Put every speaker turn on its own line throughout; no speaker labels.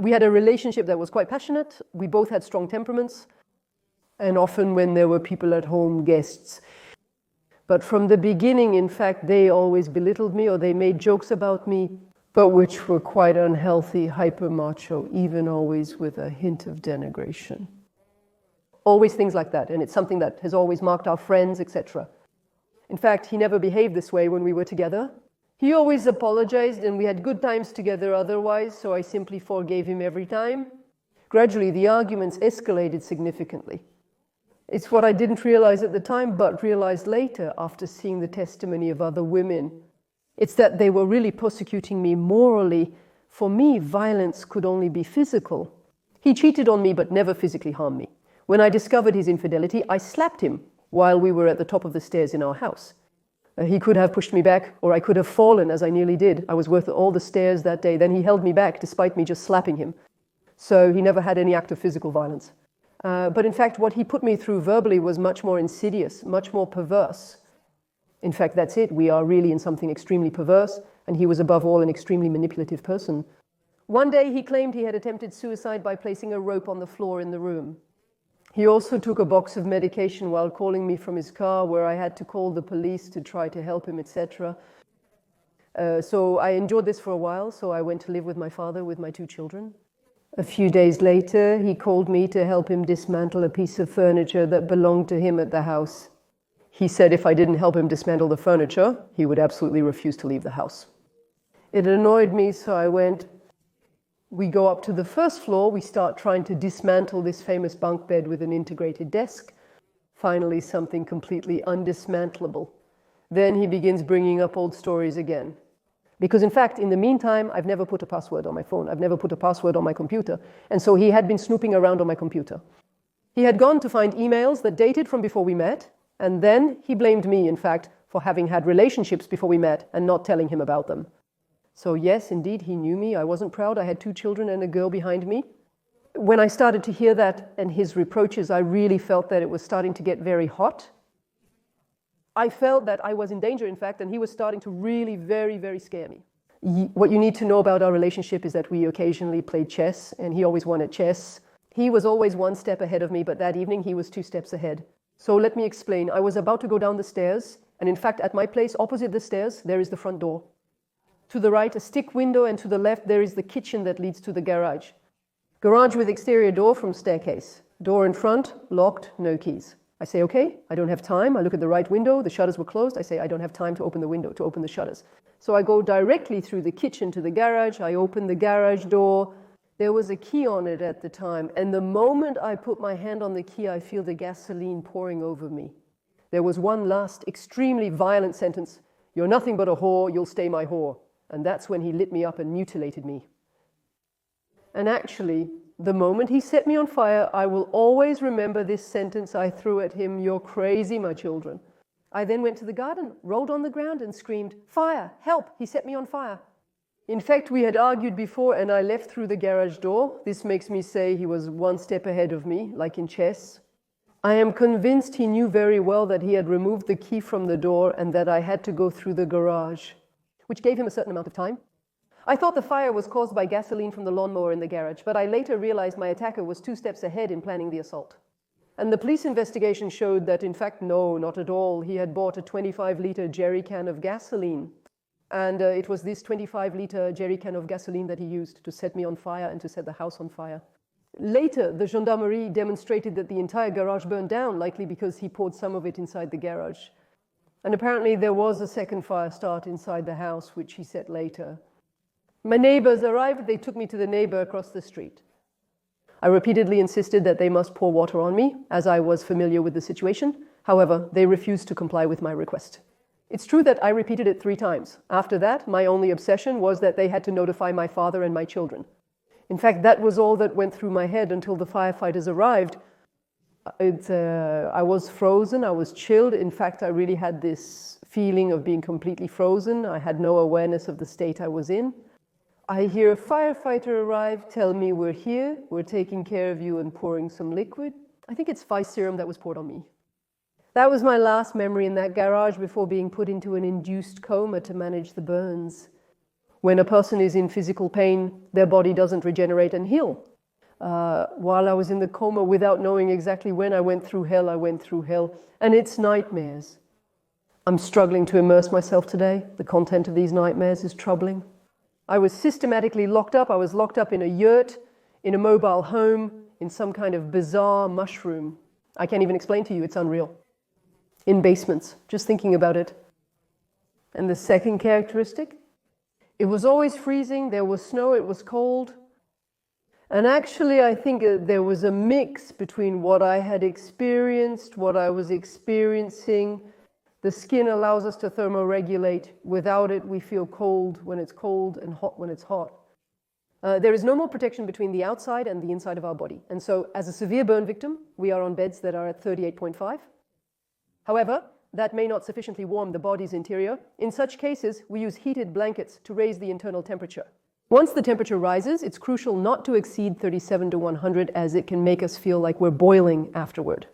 We had a relationship that was quite passionate. We both had strong temperaments, and often when there were people at home, guests. But from the beginning, in fact, they always belittled me or they made jokes about me, but which were quite unhealthy, hyper-macho, even always with a hint of denigration. Always things like that, and it's something that has always marked our friends, etc. In fact, he never behaved this way when we were together. He always apologized, and we had good times together otherwise, so I simply forgave him every time. Gradually, the arguments escalated significantly. It's what I didn't realize at the time, but realized later after seeing the testimony of other women. It's that they were really persecuting me morally. For me, violence could only be physical. He cheated on me, but never physically harmed me. When I discovered his infidelity, I slapped him while we were at the top of the stairs in our house. He could have pushed me back, or I could have fallen, as I nearly did. I was worth all the stairs that day. Then he held me back, despite me just slapping him. So he never had any act of physical violence. But in fact, what he put me through verbally was much more insidious, much more perverse. In fact, that's it. We are really in something extremely perverse, and he was above all an extremely manipulative person. One day he claimed he had attempted suicide by placing a rope on the floor in the room. He also took a box of medication while calling me from his car, where I had to call the police to try to help him, etc. So I endured this for a while, so I went to live with my father with my 2 children. A few days later, he called me to help him dismantle a piece of furniture that belonged to him at the house. He said if I didn't help him dismantle the furniture, he would absolutely refuse to leave the house. It annoyed me, so I went. We go up to the first floor, we start trying to dismantle this famous bunk bed with an integrated desk. Finally, something completely undismantlable. Then he begins bringing up old stories again. Because in fact, in the meantime, I've never put a password on my phone. I've never put a password on my computer. And so he had been snooping around on my computer. He had gone to find emails that dated from before we met, and then he blamed me, in fact, for having had relationships before we met and not telling him about them. So yes, indeed, he knew me. I wasn't proud. I had 2 children and a girl behind me. When I started to hear that and his reproaches, I really felt that it was starting to get very hot. I felt that I was in danger, in fact, and he was starting to really very, very scare me. What you need to know about our relationship is that we occasionally played chess, and he always won at chess. He was always 1 step ahead of me, but that evening he was 2 steps ahead. So let me explain. I was about to go down the stairs, and in fact, at my place, opposite the stairs, there is the front door. To the right, a stick window, and to the left, there is the kitchen that leads to the garage. Garage with exterior door from staircase. Door in front, locked, no keys. I say, okay, I don't have time. I look at the right window, the shutters were closed. I say, I don't have time to open the window, to open the shutters. So I go directly through the kitchen to the garage. I open the garage door. There was a key on it at the time, and the moment I put my hand on the key, I feel the gasoline pouring over me. There was one last extremely violent sentence: "You're nothing but a whore, you'll stay my whore." And that's when he lit me up and mutilated me. And actually, the moment he set me on fire, I will always remember this sentence I threw at him: "You're crazy, my children." I then went to the garden, rolled on the ground and screamed, "Fire, help, he set me on fire." In fact, we had argued before and I left through the garage door. This makes me say he was 1 step ahead of me, like in chess. I am convinced he knew very well that he had removed the key from the door and that I had to go through the garage, which gave him a certain amount of time. I thought the fire was caused by gasoline from the lawnmower in the garage, but I later realized my attacker was 2 steps ahead in planning the assault. And the police investigation showed that, in fact, no, not at all. He had bought a 25-liter jerry can of gasoline. And it was this 25-liter jerry can of gasoline that he used to set me on fire and to set the house on fire. Later, the gendarmerie demonstrated that the entire garage burned down, likely because he poured some of it inside the garage. And apparently there was a second fire start inside the house, which he set later. My neighbors arrived. They took me to the neighbor across the street. I repeatedly insisted that they must pour water on me, as I was familiar with the situation. However, they refused to comply with my request. It's true that I repeated it 3 times. After that, my only obsession was that they had to notify my father and my children. In fact, that was all that went through my head until the firefighters arrived. I was frozen, I was chilled. In fact, I really had this feeling of being completely frozen. I had no awareness of the state I was in. I hear a firefighter arrive, tell me we're here, we're taking care of you and pouring some liquid. I think it's Vice serum that was poured on me. That was my last memory in that garage before being put into an induced coma to manage the burns. When a person is in physical pain, their body doesn't regenerate and heal. While I was in the coma, without knowing exactly when I went through hell, and it's nightmares. I'm struggling to immerse myself today. The content of these nightmares is troubling. I was systematically locked up. I was locked up in a yurt, in a mobile home, in some kind of bizarre mushroom. I can't even explain to you, it's unreal. In basements, just thinking about it. And the second characteristic, it was always freezing, there was snow, it was cold. And actually, I think there was a mix between what I had experienced, what I was experiencing. The skin allows us to thermoregulate. Without it, we feel cold when it's cold and hot when it's hot. There is no more protection between the outside and the inside of our body. And so, as a severe burn victim, we are on beds that are at 38.5. However, that may not sufficiently warm the body's interior. In such cases, we use heated blankets to raise the internal temperature. Once the temperature rises, it's crucial not to exceed 37 to 100, as it can make us feel like we're boiling afterward.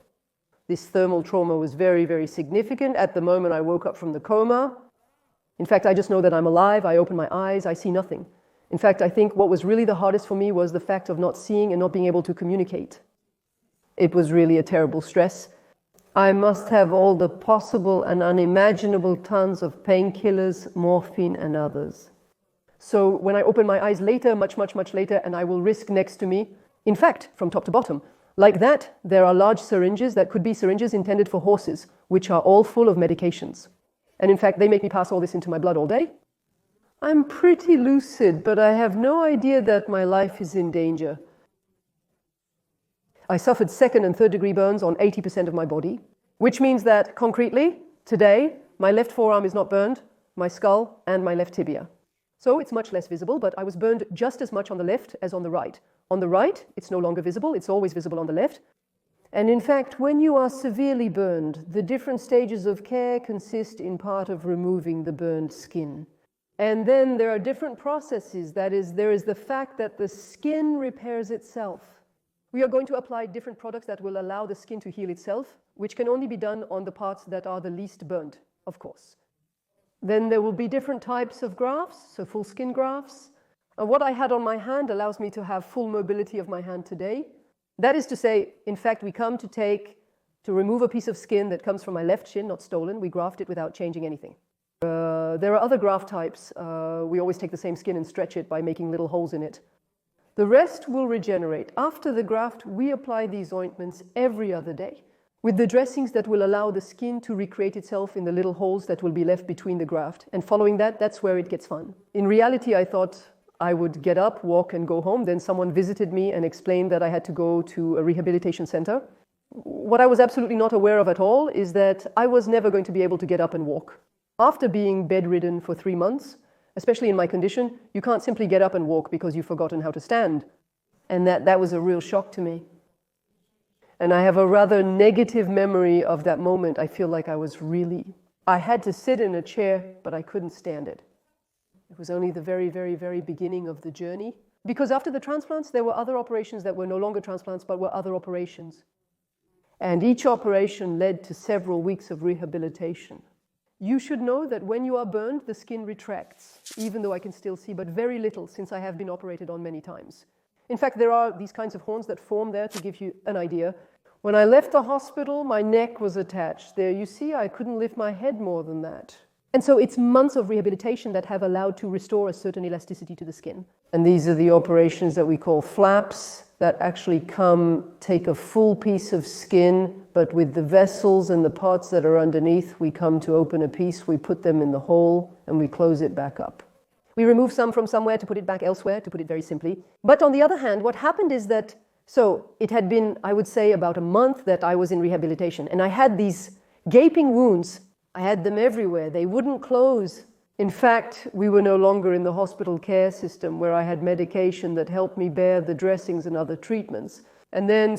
This thermal trauma was very, very significant. At the moment I woke up from the coma, in fact, I just know that I'm alive. I open my eyes, I see nothing. In fact, I think what was really the hardest for me was the fact of not seeing and not being able to communicate. It was really a terrible stress. I must have all the possible and unimaginable tons of painkillers, morphine, and others. So when I open my eyes later, much later, and I will risk next to me, in fact, from top to bottom, like that, there are large syringes that could be syringes intended for horses, which are all full of medications. And in fact, they make me pass all this into my blood all day. I'm pretty lucid, but I have no idea that my life is in danger. I suffered second and third degree burns on 80% of my body, which means that, concretely, today, my left forearm is not burned, my skull and my left tibia. So it's much less visible, but I was burned just as much on the left as on the right. On the right, it's no longer visible, it's always visible on the left. And in fact, when you are severely burned, the different stages of care consist in part of removing the burned skin. And then there are different processes. That is, there is the fact that the skin repairs itself. We are going to apply different products that will allow the skin to heal itself, which can only be done on the parts that are the least burnt, of course. Then there will be different types of grafts, so full skin grafts. And what I had on my hand allows me to have full mobility of my hand today. That is to say, in fact, we come to remove a piece of skin that comes from my left shin, not stolen. We graft it without changing anything. There are other graft types. We always take the same skin and stretch it by making little holes in it. The rest will regenerate. After the graft, we apply these ointments every other day with the dressings that will allow the skin to recreate itself in the little holes that will be left between the graft. And following that, that's where it gets fun. In reality, I thought I would get up, walk, and go home. Then someone visited me and explained that I had to go to a rehabilitation center. What I was absolutely not aware of at all is that I was never going to be able to get up and walk. After being bedridden for 3 months, especially in my condition, you can't simply get up and walk because you've forgotten how to stand. And that was a real shock to me. And I have a rather negative memory of that moment. I feel like I had to sit in a chair, but I couldn't stand it. It was only the very, very, very beginning of the journey. Because after the transplants, there were other operations that were no longer transplants, but were other operations. And each operation led to several weeks of rehabilitation. You should know that when you are burned, the skin retracts, even though I can still see, but very little, since I have been operated on many times. In fact, there are these kinds of horns that form there to give you an idea. When I left the hospital, my neck was attached. There, you see, I couldn't lift my head more than that. And so it's months of rehabilitation that have allowed to restore a certain elasticity to the skin. And these are the operations that we call flaps, that actually take a full piece of skin, but with the vessels and the parts that are underneath, we come to open a piece, we put them in the hole, and we close it back up. We remove some from somewhere to put it back elsewhere, to put it very simply. But on the other hand, what happened is that, so it had been, I would say, about a month that I was in rehabilitation, and I had these gaping wounds. I had them everywhere. They wouldn't close. In fact, we were no longer in the hospital care system where I had medication that helped me bear the dressings and other treatments. And then,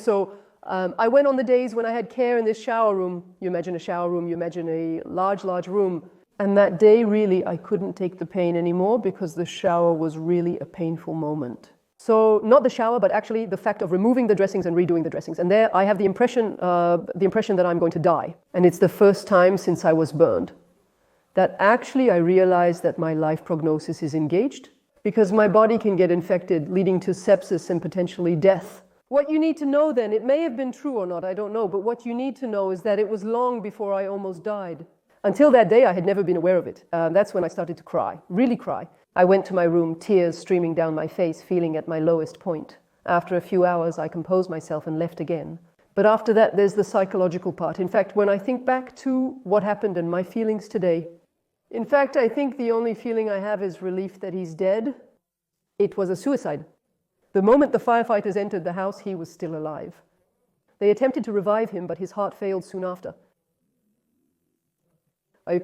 I went on the days when I had care in this shower room. You imagine a shower room, you imagine a large, large room. And that day, really, I couldn't take the pain anymore because the shower was really a painful moment. So not the shower, but actually the fact of removing the dressings and redoing the dressings. And there I have the impression that I'm going to die. And it's the first time since I was burned that actually I realized that my life prognosis is engaged because my body can get infected, leading to sepsis and potentially death. What you need to know then, it may have been true or not, I don't know, but what you need to know is that it was long before I almost died. Until that day, I had never been aware of it. That's when I started to cry, really cry. I went to my room, tears streaming down my face, feeling at my lowest point. After a few hours, I composed myself and left again. But after that, there's the psychological part. In fact, when I think back to what happened and my feelings today, in fact, I think the only feeling I have is relief that he's dead. It was a suicide. The moment the firefighters entered the house, he was still alive. They attempted to revive him, but his heart failed soon after.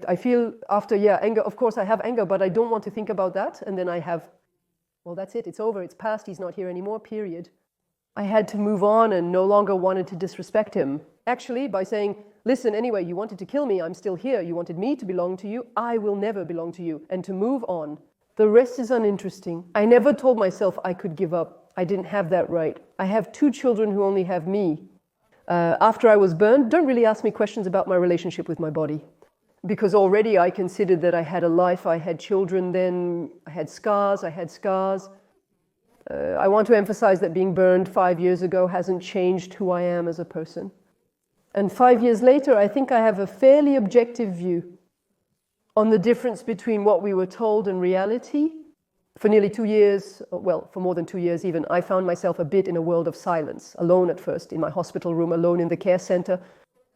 I feel after, anger. Of course, I have anger, but I don't want to think about that. And then I have, well, that's it. It's over. It's past. He's not here anymore, period. I had to move on and no longer wanted to disrespect him. Actually, by saying, listen, anyway, you wanted to kill me. I'm still here. You wanted me to belong to you. I will never belong to you. And to move on. The rest is uninteresting. I never told myself I could give up. I didn't have that right. I have 2 children who only have me. After I was burned, don't really ask me questions about my relationship with my body. Because already I considered that I had a life, I had children then, I had scars. I want to emphasize that being burned 5 years ago hasn't changed who I am as a person. And 5 years later, I think I have a fairly objective view on the difference between what we were told and reality. For nearly 2 years, well, for more than 2 years even, I found myself a bit in a world of silence, alone at first, in my hospital room, alone in the care center.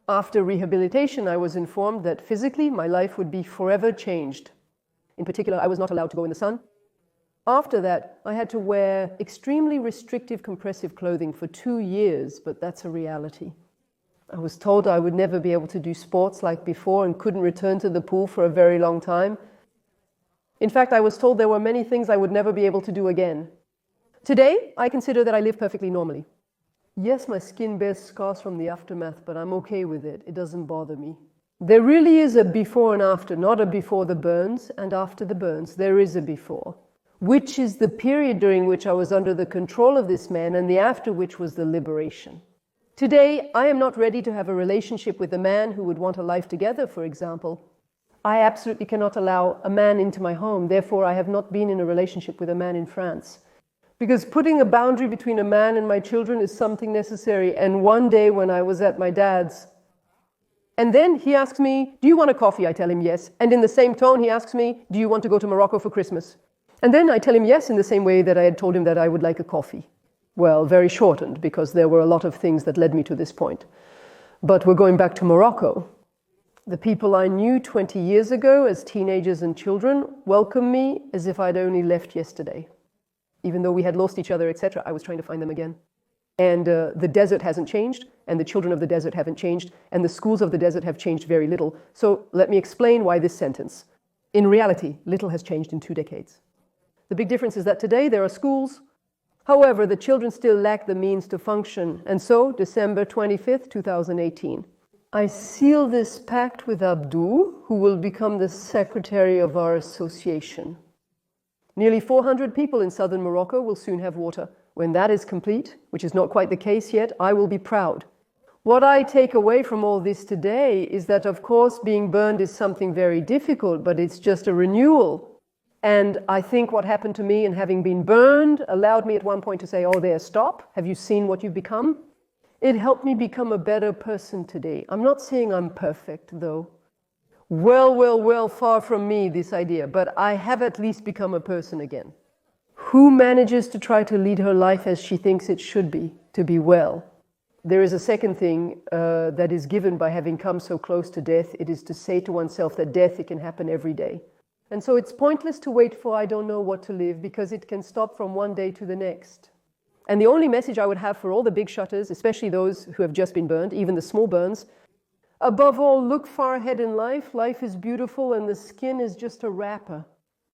After rehabilitation, I was informed that physically my life would be forever changed. In particular, I was not allowed to go in the sun. After that, I had to wear extremely restrictive compressive clothing for 2 years, but that's a reality. I was told I would never be able to do sports like before and couldn't return to the pool for a very long time. In fact, I was told there were many things I would never be able to do again. Today, I consider that I live perfectly normally. Yes, my skin bears scars from the aftermath, but I'm okay with it. It doesn't bother me. There really is a before and after, not a before the burns and after the burns. There is a before, which is the period during which I was under the control of this man, and the after which was the liberation. Today, I am not ready to have a relationship with a man who would want a life together, for example. I absolutely cannot allow a man into my home. Therefore, I have not been in a relationship with a man in France. Because putting a boundary between a man and my children is something necessary. And one day when I was at my dad's, and then he asks me, do you want a coffee? I tell him yes. And in the same tone, he asks me, do you want to go to Morocco for Christmas? And then I tell him yes in the same way that I had told him that I would like a coffee. Well, very shortened, because there were a lot of things that led me to this point. But we're going back to Morocco. The people I knew 20 years ago as teenagers and children welcomed me as if I'd only left yesterday. Even though we had lost each other, etc., I was trying to find them again. And the desert hasn't changed, and the children of the desert haven't changed, and the schools of the desert have changed very little. So let me explain why this sentence. In reality, little has changed in 2 decades. The big difference is that today there are schools. However, the children still lack the means to function. And so, December 25th, 2018, I seal this pact with Abdou, who will become the secretary of our association. Nearly 400 people in southern Morocco will soon have water. When that is complete, which is not quite the case yet, I will be proud. What I take away from all this today is that, of course, being burned is something very difficult, but it's just a renewal. And I think what happened to me in having been burned allowed me at one point to say, oh, there, stop. Have you seen what you've become? It helped me become a better person today. I'm not saying I'm perfect, though. Well, far from me, this idea. But I have at least become a person again. Who manages to try to lead her life as she thinks it should be, to be well? There is a second thing that is given by having come so close to death. It is to say to oneself that death, it can happen every day. And so it's pointless to wait for I don't know what to live, because it can stop from one day to the next. And the only message I would have for all the big shutters, especially those who have just been burned, even the small burns, above all, look far ahead in life. Life is beautiful and the skin is just a wrapper.